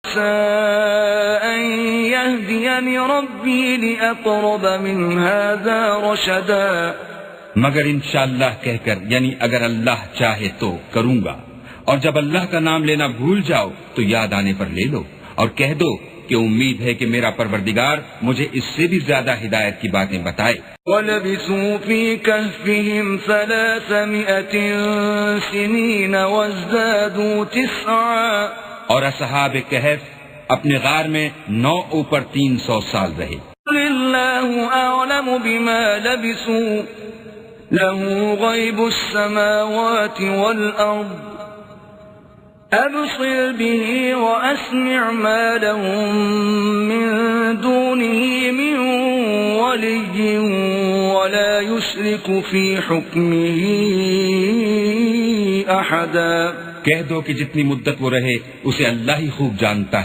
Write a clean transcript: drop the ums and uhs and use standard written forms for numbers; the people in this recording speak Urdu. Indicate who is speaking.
Speaker 1: أن يهديني ربي لأقرب من هذا رشدا،
Speaker 2: مگر انشاءاللہ کہہ کر، یعنی اگر اللہ چاہے تو کروں گا، اور جب اللہ کا نام لینا بھول جاؤ تو یاد آنے پر لے لو، اور کہہ دو کہ امید ہے کہ میرا پروردگار مجھے اس سے بھی زیادہ ہدایت کی باتیں بتائے۔
Speaker 1: وَلَبِثُوا فِي كَهْفِهِمْ 300 سِنِينَ وَازْدَادُوا 9،
Speaker 2: اور اصحاب کہف اپنے غار میں 9 اوپر 300 سال رہے۔
Speaker 1: لِلَّهُ أَعْلَمُ بِمَا لَبِثُوا لَهُ غَيْبُ السَّمَاوَاتِ وَالْأَرْضِ أَبْصِرْ بِهِ وَأَسْمِعْ مَا لَهُم مِّن دُونِهِ مِن وَلِيٍّ وَلَا يُشْرِكُ فِي حُكْمِهِ أَحَدًا۔
Speaker 2: کہہ دو کہ جتنی مدت وہ رہے اسے اللہ ہی خوب جانتا ہے۔